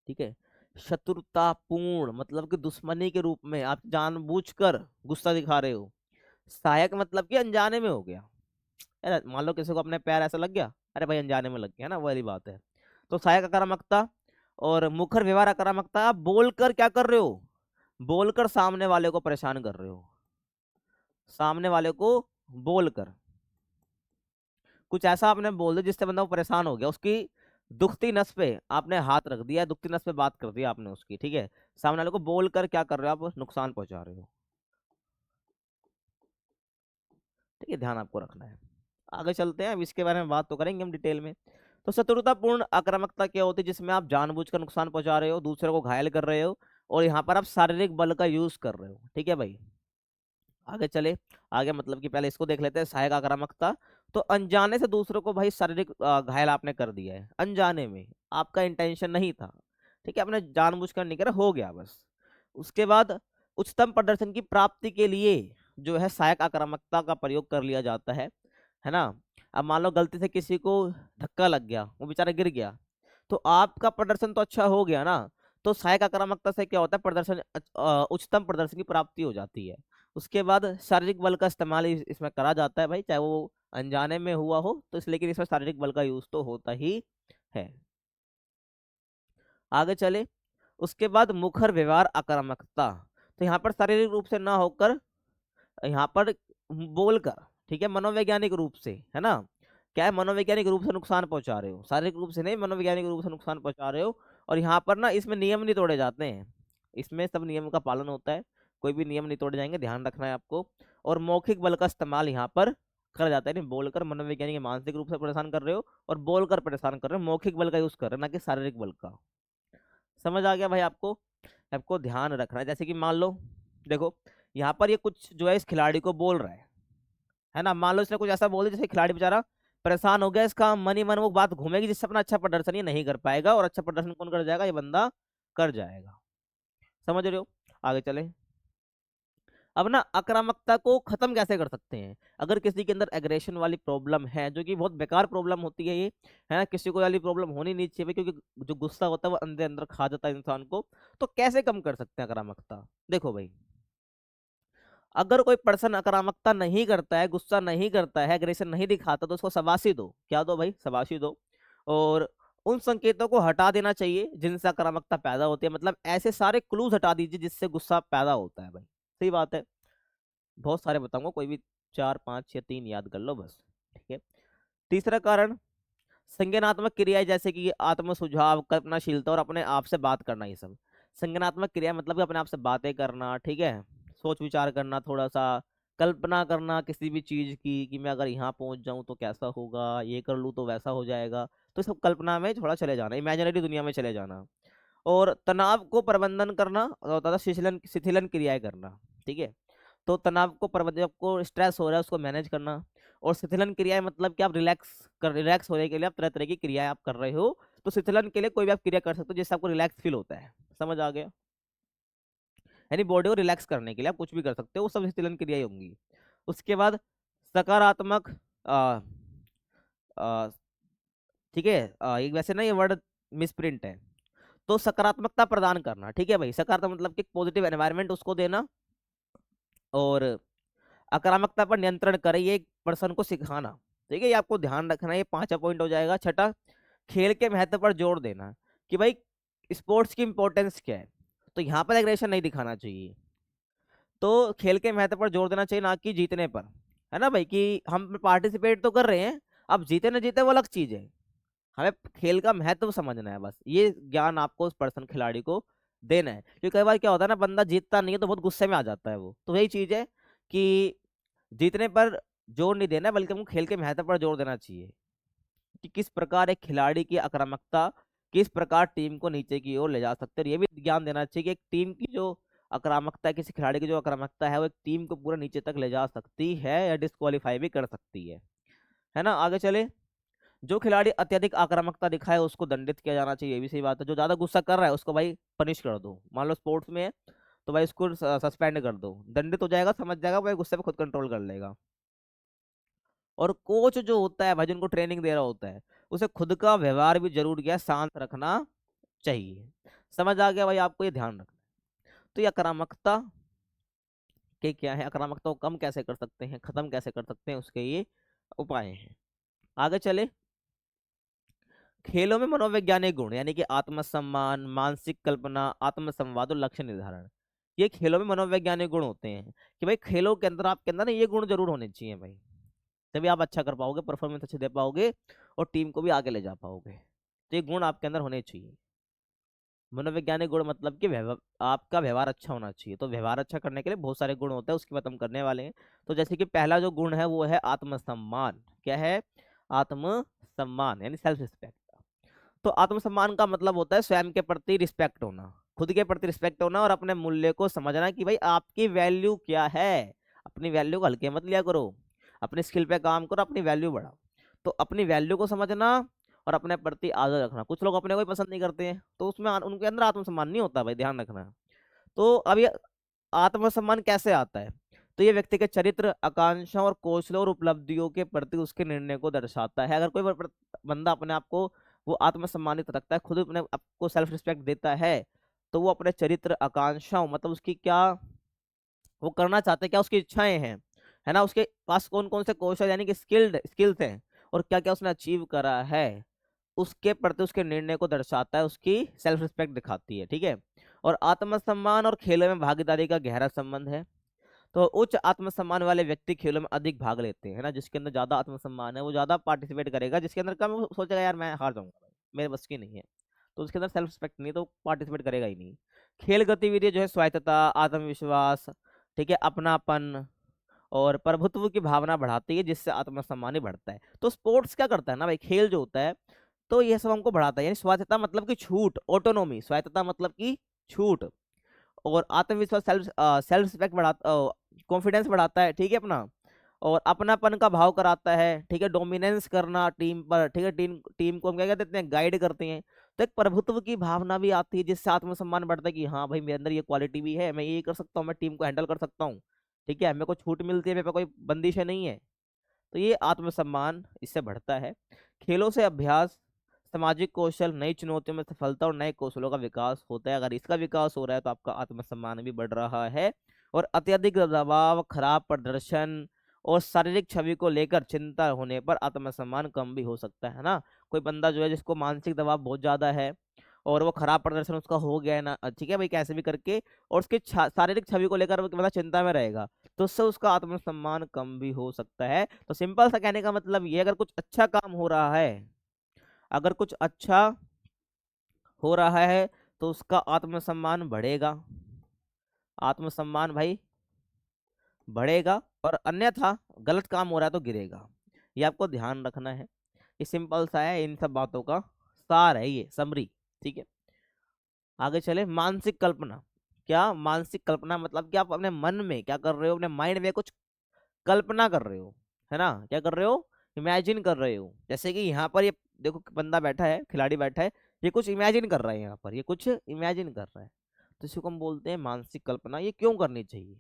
ठीक है। शत्रुतापूर्ण मतलब कि दुश्मनी के रूप में आप जानबूझकर गुस्सा दिखा रहे हो। सहायक मतलब कि अनजाने में हो गया। यार मान लो किसी को अपने पैर ऐसा लग गया, अरे भाई अनजाने में लग गया ना, वाली बात है। तो सहायक आक्रामकता और मुखर व्यवहार आक्रामकता, आप बोलकर क्या कर रहे हो, बोलकर सामने वाले को परेशान कर रहे हो, सामने वाले को बोलकर कुछ ऐसा आपने बोल दिया जिससे बंदा वो परेशान हो गया, उसकी दुखती नस पे आपने हाथ रख दिया, दुखती नस पे बात कर दिया आपने उसकी, ठीक है। सामने वाले को बोलकर क्या कर रहे हो, आप नुकसान पहुंचा रहे हो, ठीक है, ध्यान आपको रखना है। आगे चलते हैं, अब इसके बारे में बात तो करेंगे हम डिटेल में। तो शत्रुतापूर्ण आक्रामकता क्या होती है, जिसमें आप जानबूझकर नुकसान पहुंचा रहे हो, दूसरे को घायल कर रहे हो, और यहाँ पर आप शारीरिक बल का यूज कर रहे हो, ठीक है भाई। आगे चले, आगे मतलब कि पहले इसको देख लेते हैं, सहायक आक्रामकता। तो अनजाने से दूसरों को भाई शारीरिक घायल आपने कर दिया है, अनजाने में, आपका इंटेंशन नहीं था, ठीक है, आपने जानबूझकर नहीं करा, हो गया बस। उसके बाद उच्चतम प्रदर्शन की प्राप्ति के लिए जो है सहायक आक्रामकता का प्रयोग कर लिया जाता है ना। अब मान लो गलती से किसी को धक्का लग गया, वो बेचारा गिर गया, तो आपका प्रदर्शन तो अच्छा हो गया ना, तो सहायक आक्रामकता से क्या होता है, प्रदर्शन उच्चतम प्रदर्शन की प्राप्ति हो जाती है। उसके बाद शारीरिक बल का इस्तेमाल इसमें करा जाता है भाई, चाहे वो अनजाने में हुआ हो तो इसलिए, लेकिन इसमें शारीरिक बल का यूज तो होता ही है। आगे चले, उसके बाद मुखर व्यवहार आक्रामकता। तो यहाँ पर शारीरिक रूप से ना होकर, यहाँ पर बोलकर, ठीक है, मनोवैज्ञानिक रूप से, है ना, क्या है, मनोवैज्ञानिक रूप से नुकसान पहुंचा रहे हो, शारीरिक रूप से नहीं, मनोवैज्ञानिक रूप से नुकसान पहुंचा रहे हो। और यहाँ पर ना इसमें नियम नहीं तोड़े जाते हैं, इसमें सब नियम का पालन होता है, कोई भी नियम नहीं तोड़े जाएंगे, ध्यान रखना है आपको। और मौखिक बल का इस्तेमाल यहाँ पर करा जाता है, नहीं बोलकर मनोवैज्ञानिक मानसिक रूप से परेशान कर रहे हो, और बोलकर परेशान कर रहे हो, मौखिक बल का यूज कर रहे हो, ना कि शारीरिक बल का। समझ आ गया भाई आपको। आपको ध्यान रखना है, जैसे कि मान लो, देखो यहाँ पर ये कुछ जो है इस खिलाड़ी को बोल रहा है ना, मान लो इसने कुछ ऐसा बोल दिया जैसे खिलाड़ी बेचारा परेशान हो गया, इसका मन ही मन वो बात घूमेगी जिससे अपना अच्छा प्रदर्शन ये नहीं कर पाएगा, और अच्छा प्रदर्शन कौन कर जाएगा, ये बंदा कर जाएगा। समझ रहे हो। आगे चले, अब ना आक्रामकता को खत्म कैसे कर सकते हैं, अगर किसी के अंदर एग्रेशन वाली प्रॉब्लम है, जो कि बहुत बेकार प्रॉब्लम होती है ये, है ना, किसी को वाली प्रॉब्लम होनी नहीं चाहिए भाई, क्योंकि जो गुस्सा होता है वो अंदर अंदर खा जाता है इंसान को। तो कैसे कम कर सकते हैं आक्रामकता, देखो भाई, अगर कोई पर्सन आक्रामकता नहीं करता है, गुस्सा नहीं करता है, एग्रेशन नहीं दिखाता, तो उसको शाबाशी दो, क्या दो भाई, शाबाशी दो। और उन संकेतों को हटा देना चाहिए जिनसे आक्रामकता पैदा होती है, मतलब ऐसे सारे क्लूज हटा दीजिए जिससे गुस्सा पैदा होता है भाई, सही बात है। बहुत सारे बताऊंगा, कोई भी 4 5 6 3 याद कर लो बस, ठीक है। तीसरा कारण, संज्ञानात्मक क्रियाएं, जैसे कि आत्म सुझाव, कल्पनाशीलता और अपने आप से बात करना, ये सब संज्ञानात्मक क्रिया, मतलब कि अपने आप से बातें करना, ठीक है, सोच विचार करना, थोड़ा सा कल्पना करना किसी भी चीज की, कि मैं अगर यहाँ पहुंच जाऊं तो कैसा होगा, ये कर लूँ तो वैसा हो जाएगा, तो सब कल्पना में थोड़ा चले जाना, इमेजिनरी दुनिया में चले जाना। और तनाव को प्रबंधन करना, और तथा शिथिलन शिथिलन क्रियाएं करना, ठीक है। तो तनाव को प्रबंधन, आपको स्ट्रेस हो रहा है उसको मैनेज करना। और शिथिलन क्रियाएं मतलब कि आप रिलैक्स होने के लिए आप तरह तरह की क्रियाएं आप कर रहे हो, तो शिथिलन के लिए कोई भी आप क्रिया कर सकते हो जिससे आपको रिलैक्स फील होता है। समझ आ गया, यानी बॉडी को रिलैक्स करने के लिए आप कुछ भी कर सकते हो, वो सब शिथिलन क्रियाएं होंगी। उसके बाद सकारात्मक, आ, आ, ठीक है, एक वैसे ना ये वर्ड मिसप्रिंट है, तो सकारात्मकता प्रदान करना, ठीक है भाई, सकारात्मक मतलब कि पॉजिटिव एनवायरनमेंट उसको देना। और आक्रामकता पर नियंत्रण करें, ये एक पर्सन को सिखाना, ठीक है, ये आपको ध्यान रखना है, ये 5वां पॉइंट हो जाएगा। छठा, खेल के महत्व पर जोर देना, कि भाई स्पोर्ट्स की इंपॉर्टेंस क्या है, तो यहाँ पर एग्रेशन नहीं दिखाना चाहिए, तो खेल के महत्व पर जोर देना चाहिए, ना कि जीतने पर, है ना भाई, कि हम पार्टिसिपेट तो कर रहे हैं, अब जीते ना जीते वो अलग चीज है, हमें खेल का महत्व समझना है, बस ये ज्ञान आपको उस पर्सन खिलाड़ी को देना है। क्योंकि कई बार क्या होता है ना, बंदा जीतता नहीं है तो बहुत गुस्से में आ जाता है वो, तो यही चीज है कि जीतने पर जोर नहीं देना है, बल्कि हमको खेल के महत्व पर जोर देना चाहिए, कि किस प्रकार एक खिलाड़ी की आक्रामकता किस प्रकार टीम को नीचे की ओर ले जा सकते हैं, और ये भी ज्ञान देना चाहिए कि एक टीम की जो आक्रामकता है, किसी खिलाड़ी की जो आक्रामकता है, वो एक टीम को पूरा नीचे तक ले जा सकती है या डिस्क्वालीफाई भी कर सकती है ना। आगे चले, जो खिलाड़ी अत्यधिक आक्रामकता दिखाए उसको दंडित किया जाना चाहिए, ये भी सही बात है, जो ज्यादा गुस्सा कर रहा है उसको भाई पनिश कर दो, मान लो स्पोर्ट्स में है तो भाई उसको सस्पेंड कर दो, दंडित हो जाएगा, समझ जाएगा भाई, गुस्से पे खुद कंट्रोल कर लेगा। और कोच जो होता है भाई, जिनको ट्रेनिंग दे रहा होता है, उसे खुद का व्यवहार भी जरूर क्या है, शांत रखना चाहिए। समझ आ गया भाई आपको, ये ध्यान रखना। तो ये आक्रामकता के क्या है, आक्रामकता को कम कैसे कर सकते हैं, खत्म कैसे कर सकते हैं, उसके ये उपाय हैं। आगे चले, खेलों में मनोवैज्ञानिक गुण यानी कि आत्मसम्मान, मानसिक कल्पना, आत्मसंवाद और लक्ष्य निर्धारण, ये खेलों में मनोवैज्ञानिक गुण होते हैं कि भाई खेलों के अंदर आपके अंदर ना ये गुण जरूर होने चाहिए भाई, तभी आप अच्छा कर पाओगे, परफॉर्मेंस अच्छे दे पाओगे और टीम को भी आगे ले जा पाओगे। तो ये गुण आपके अंदर होने चाहिए। मनोवैज्ञानिक गुण मतलब कि आपका व्यवहार अच्छा होना चाहिए। तो व्यवहार अच्छा करने के लिए बहुत सारे गुण होते हैं, उसकी बात हम करने वाले हैं। तो जैसे कि पहला जो गुण है वो है आत्मसम्मान। क्या है? आत्मसम्मान यानी सेल्फ रिस्पेक्ट। तो आत्मसम्मान का मतलब होता है स्वयं के प्रति रिस्पेक्ट होना, खुद के प्रति रिस्पेक्ट होना और अपने मूल्य को समझना कि भाई आपकी वैल्यू क्या है। अपनी वैल्यू को हल्के मत लिया करो, अपनी स्किल पे काम करो, अपनी वैल्यू बढ़ाओ। तो अपनी वैल्यू को समझना और अपने प्रति आदर रखना। कुछ लोग अपने को ही पसंद नहीं करते हैं तो उसमें उनके अंदर आत्मसम्मान नहीं होता भाई, ध्यान रखना। तो अब ये आत्मसम्मान कैसे आता है? तो ये व्यक्ति के चरित्र, आकांक्षा और कौशलों और उपलब्धियों के प्रति उसके निर्णय को दर्शाता है। अगर कोई बंदा अपने आप को वो आत्मसम्मानित रखता है, खुद अपने आप को सेल्फ रिस्पेक्ट देता है, तो वो अपने चरित्र, आकांक्षाओं मतलब उसकी क्या वो करना चाहते हैं, क्या उसकी इच्छाएं हैं, है ना, उसके पास कौन कौन से कौशल यानी कि स्किल्स हैं और क्या क्या उसने अचीव करा है, उसके प्रति उसके निर्णय को दर्शाता है, उसकी सेल्फ रिस्पेक्ट दिखाती है। ठीक है। और आत्मसम्मान और खेलों में भागीदारी का गहरा संबंध है। तो उच्च आत्मसम्मान वाले व्यक्ति खेलों में अधिक भाग लेते हैं, है ना। जिसके अंदर ज्यादा आत्मसम्मान है वो ज्यादा पार्टिसिपेट करेगा, जिसके अंदर कम वो सोचेगा यार मैं हार जाऊंगा भाई, मेरे बस की नहीं है, तो उसके अंदर सेल्फ रिस्पेक्ट नहीं, तो पार्टिसिपेट करेगा ही नहीं। खेल गतिविधि जो है स्वायत्तता, आत्मविश्वास, ठीक है, अपनापन और प्रभुत्व की भावना बढ़ाती है, जिससे आत्मसम्मान ही बढ़ता है। तो स्पोर्ट्स क्या करता है ना भाई, खेल जो होता है तो ये सब हमको बढ़ाता है। यानी स्वायत्तता मतलब कि छूट, ऑटोनोमी, स्वायत्तता मतलब कि छूट, और आत्मविश्वास, सेल्फ रिस्पेक्ट बढ़ाता, कॉन्फिडेंस बढ़ाता है, ठीक है अपना, और अपनापन का भाव कराता है, ठीक है, डोमिनेंस करना टीम पर, ठीक है, टीम टीम को हम क्या कहते हैं, गाइड करते हैं। तो एक प्रभुत्व की भावना भी आती है, जिससे आत्मसम्मान बढ़ता है कि हाँ भाई मेरे अंदर ये क्वालिटी भी है, मैं ये कर सकता हूँ, मैं टीम को हैंडल कर सकता हूँ, ठीक है, मेरे को छूट मिलती है, मेरे पे कोई बंदिश नहीं है। तो ये आत्मसम्मान इससे बढ़ता है। खेलों से अभ्यास, सामाजिक कौशल, नई चुनौतियों में सफलता और नए कौशलों का विकास होता है। अगर इसका विकास हो रहा है तो आपका आत्मसम्मान भी बढ़ रहा है। और अत्यधिक दबाव, खराब प्रदर्शन और शारीरिक छवि को लेकर चिंता होने पर आत्मसम्मान कम भी हो सकता है ना। कोई बंदा जो है जिसको मानसिक दबाव बहुत ज्यादा है और वो खराब प्रदर्शन उसका हो गया है ना, ठीक है भाई, कैसे भी करके, और उसकी शारीरिक छवि को लेकर वो बंदा चिंता में रहेगा, तो उससे उसका आत्मसम्मान कम भी हो सकता है। तो सिंपल सा कहने का मतलब ये, अगर कुछ अच्छा काम हो रहा है, अगर कुछ अच्छा हो रहा है तो उसका आत्मसम्मान बढ़ेगा, आत्मसम्मान भाई बढ़ेगा, और अन्यथा गलत काम हो रहा है तो गिरेगा। ये आपको ध्यान रखना है। ये सिंपल सा है, इन सब बातों का सार है ये, समरी। ठीक है। आगे चले, मानसिक कल्पना। क्या मानसिक कल्पना मतलब कि आप अपने मन में क्या कर रहे हो, अपने माइंड में कुछ कल्पना कर रहे हो, है ना, क्या कर रहे हो, इमेजिन कर रहे हो। जैसे कि यहाँ पर ये देखो बंदा बैठा है, खिलाड़ी बैठा है, ये कुछ इमेजिन कर रहा है, यहाँ पर ये कुछ इमेजिन कर रहा है, तो इसको हम बोलते हैं मानसिक कल्पना। ये क्यों करनी चाहिए?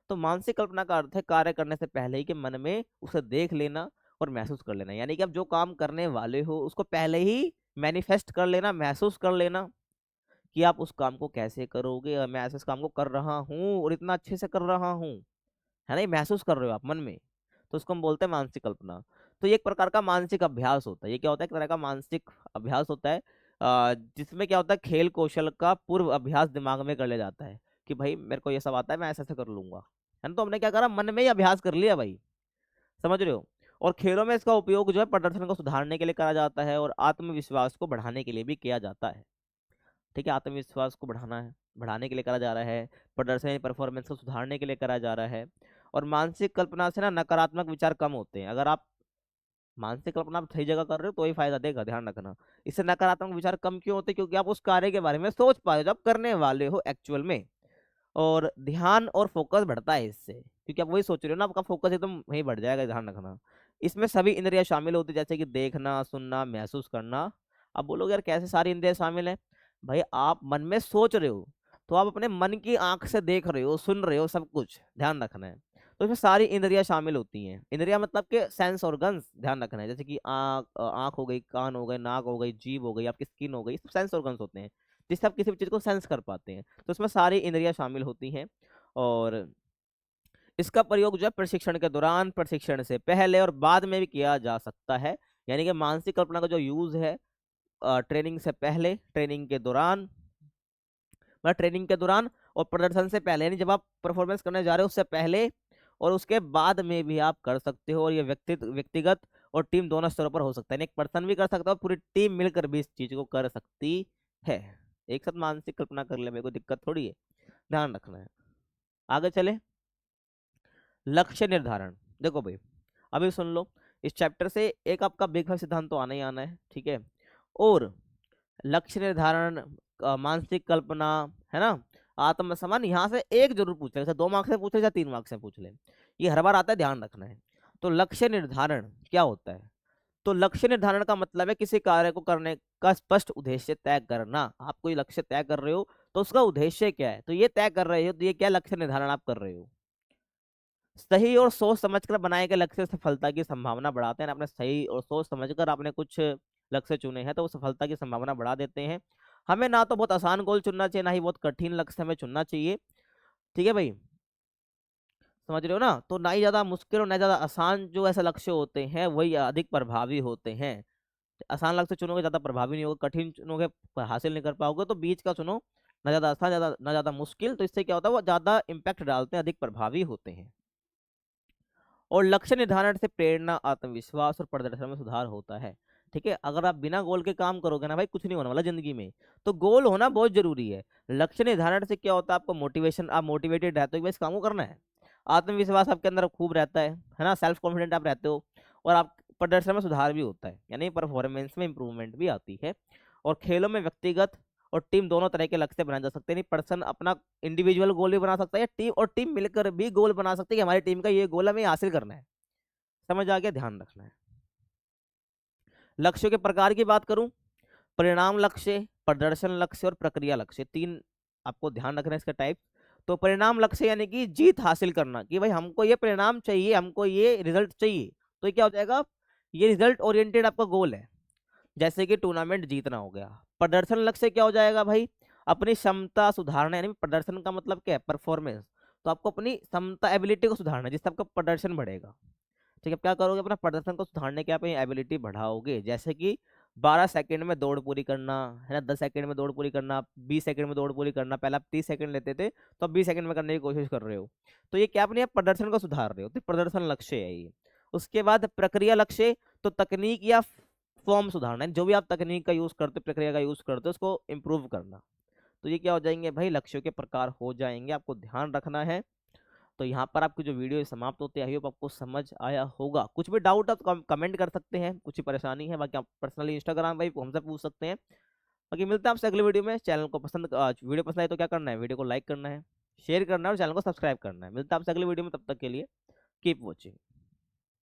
तो मानसिक कल्पना का अर्थ है कार्य करने से पहले ही कि मन में उसे देख लेना और महसूस कर लेना। यानी कि आप जो काम करने वाले हो उसको पहले ही मैनिफेस्ट कर लेना, महसूस कर लेना कि आप उस काम को कैसे करोगे, और मैं ऐसे इस काम को कर रहा हूँ और इतना अच्छे से कर रहा हूँ, है ना, ये महसूस कर रहे हो आप मन में, तो उसको हम बोलते हैं मानसिक कल्पना। तो ये एक प्रकार का मानसिक अभ्यास होता है। ये क्या होता है, एक तरह का मानसिक अभ्यास होता है, जिसमें क्या होता है, खेल कौशल का पूर्व अभ्यास दिमाग में कर लिया जाता है कि भाई मेरे को ये सब आता है, मैं ऐसे ऐसे कर लूंगा, है ना। तो हमने क्या करा, मन में ही अभ्यास कर लिया भाई, समझ रहे हो। और खेलों में इसका उपयोग जो है प्रदर्शन को सुधारने के लिए करा जाता है और आत्मविश्वास को बढ़ाने के लिए भी किया जाता है। ठीक है, आत्मविश्वास को बढ़ाना है, बढ़ाने के लिए करा जा रहा है, प्रदर्शन परफॉर्मेंस को सुधारने के लिए करा जा रहा है। और मानसिक कल्पना से ना नकारात्मक विचार कम होते हैं। अगर आप मानसिक कल्पना आप सही जगह कर रहे हो तो ही फायदा देगा, ध्यान रखना। इससे नकारात्मक विचार कम क्यों होते हैं? क्योंकि आप उस कार्य के बारे में सोच पा रहे हो जब करने वाले हो एक्चुअल में, और ध्यान और फोकस बढ़ता है इससे, क्योंकि आप वही सोच रहे हो ना, आपका फोकस एकदम वहीं बढ़ जाएगा, ध्यान रखना। इसमें सभी इंद्रियां शामिल होती है, जैसे कि देखना, सुनना, महसूस करना। अब बोलोगे यार कैसे सारी इंद्रियां शामिल है? भाई आप मन में सोच रहे हो तो आप अपने मन की आंख से देख रहे हो, सुन रहे हो, सब कुछ ध्यान रखना है। तो इसमें सारी इंद्रियां शामिल होती हैं। इंद्रियां मतलब के सेंस ऑर्गन्स, ध्यान रखना है, जैसे कि आंख हो गई, कान हो गए, नाक हो गई, जीभ हो गई, आपकी स्किन हो गई, सब सेंस ऑर्गन्स होते हैं जिससे आप किसी भी चीज को सेंस कर पाते हैं। तो इसमें सारी इंद्रियां शामिल होती हैं। और इसका प्रयोग जो है प्रशिक्षण के दौरान, प्रशिक्षण से पहले और बाद में भी किया जा सकता है। यानी कि मानसिक कल्पना का जो यूज है ट्रेनिंग से पहले, ट्रेनिंग के दौरान, मतलब ट्रेनिंग के दौरान और प्रदर्शन से पहले, यानी जब आप परफॉर्मेंस करने जा रहे हो उससे पहले और उसके बाद में भी आप कर सकते हो। और ये व्यक्तिगत और टीम दोनों स्तरों पर हो सकता है। एक पर्सन भी कर सकता है और पूरी टीम मिलकर भी इस चीज को कर सकती है। एक साथ मानसिक कल्पना कर ले, मेरे को दिक्कत थोड़ी है, ध्यान रखना है। आगे चले, लक्ष्य निर्धारण। देखो भाई, अभी सुन लो, इस चैप्टर से एक आपका बिग फाइव सिद्धांत तो आना ही आना है, ठीक है। और लक्ष्य निर्धारण, मानसिक कल्पना, है ना, आत्मसम्मान, यहाँ से एक जरूर पूछ ले, जैसे 2 मार्क्स से पूछ ले या 3 मार्क्स से पूछ ले, ये हर बार आता है, ध्यान रखना है। तो लक्ष्य निर्धारण क्या होता है? तो लक्ष्य निर्धारण का मतलब है किसी कार्य को करने का स्पष्ट उद्देश्य तय करना। आप कोई लक्ष्य तय कर रहे हो तो उसका उद्देश्य क्या है, तो ये तय कर रहे हो, तो ये क्या लक्ष्य निर्धारण आप कर रहे हो। सही और सोच समझकर बनाए गए लक्ष्य सफलता की संभावना बढ़ाते हैं। आपने सही और सोच समझकर आपने कुछ लक्ष्य चुने हैं तो वो सफलता की संभावना बढ़ा देते हैं। हमें ना तो बहुत आसान गोल चुनना चाहिए, ना ही बहुत कठिन लक्ष्य हमें चुनना चाहिए, ठीक है भाई, समझ रहे हो ना। तो ना ही ज्यादा मुश्किल और ना ज्यादा आसान जो ऐसे लक्ष्य होते हैं वही अधिक प्रभावी होते हैं। आसान लक्ष्य चुनोगे ज्यादा प्रभावी नहीं होगा, कठिन चुनोगे हासिल नहीं कर पाओगे, तो बीच का चुनो, ना ज्यादा आसान ज्यादा ना ज्यादा मुश्किल, तो इससे क्या होता है वो ज्यादा इम्पैक्ट डालते हैं, अधिक प्रभावी होते हैं। और लक्ष्य निर्धारण से प्रेरणा, आत्मविश्वास और प्रदर्शन में सुधार होता है, ठीक है। अगर आप बिना गोल के काम करोगे ना भाई, कुछ नहीं होने वाला जिंदगी में। तो गोल होना बहुत जरूरी है। लक्ष्य निर्धारण से क्या होता है, आपको मोटिवेशन, आप मोटिवेटेड रहते हो कि भाई इस काम को करना है। आत्मविश्वास आपके अंदर खूब रहता है ना, सेल्फ कॉन्फिडेंट आप रहते हो। और आप प्रदर्शन में सुधार भी होता है, यानी परफॉर्मेंस में इंप्रूवमेंट भी आती है। और खेलों में व्यक्तिगत और टीम दोनों तरह के लक्ष्य बनाए जा सकते हैं। नहीं, पर्सन अपना इंडिविजुअल गोल भी बना सकता है, या टीम और टीम मिलकर भी गोल बना सकते हैं कि हमारी टीम का ये गोल हमें हासिल करना है। समझ आ गया, ध्यान रखना है। लक्ष्यों के प्रकार की बात करूं, परिणाम लक्ष्य, प्रदर्शन लक्ष्य और प्रक्रिया लक्ष्य, 3 आपको ध्यान रखना है इसका टाइप। तो परिणाम लक्ष्य यानी कि जीत हासिल करना, कि भाई हमको ये परिणाम चाहिए, हमको ये रिजल्ट चाहिए, तो ये क्या हो जाएगा, ये रिजल्ट ओरिएंटेड आपका गोल है, जैसे कि टूर्नामेंट जीतना हो गया। प्रदर्शन लक्ष्य क्या हो जाएगा भाई, अपनी क्षमता सुधारना, यानी प्रदर्शन का मतलब क्या है, परफॉर्मेंस। तो आपको अपनी क्षमता, एबिलिटी को सुधारना, जिससे आपका प्रदर्शन बढ़ेगा, ठीक है। क्या करोगे, अपना प्रदर्शन को सुधारने के आप एबिलिटी बढ़ाओगे, जैसे कि 12 सेकंड में दौड़ पूरी करना, है ना, 10 सेकंड में दौड़ पूरी करना, 20 सेकंड में दौड़ पूरी करना। पहले आप 30 सेकंड लेते थे, तो अब 20 सेकंड में करने की कोशिश कर रहे हो। तो ये क्या, अपने आप प्रदर्शन को सुधार रहे हो, तो प्रदर्शन लक्ष्य है ये। उसके बाद प्रक्रिया लक्ष्य, तो तकनीक या फॉर्म सुधारना है, जो भी आप तकनीक का यूज करते हो, प्रक्रिया का यूज करते हो, उसको इम्प्रूव करना। तो ये क्या हो जाएंगे भाई, लक्ष्यों के प्रकार हो जाएंगे, आपको ध्यान रखना है। तो यहाँ पर आपकी जो वीडियो समाप्त होती है, आई होप आपको समझ आया होगा। कुछ भी डाउट है तो कमेंट कर सकते हैं, कुछ भी परेशानी है बाकी आप पर्सनली इंस्टाग्राम पर हमसे पूछ सकते हैं। बाकी मिलते हैं आपसे अगले वीडियो में। चैनल को वीडियो पसंद आए तो क्या करना है, वीडियो को लाइक करना है, शेयर करना है और चैनल को सब्सक्राइब करना है। मिलता है आपसे अगले वीडियो में, तब तक के लिए कीप वॉचिंग।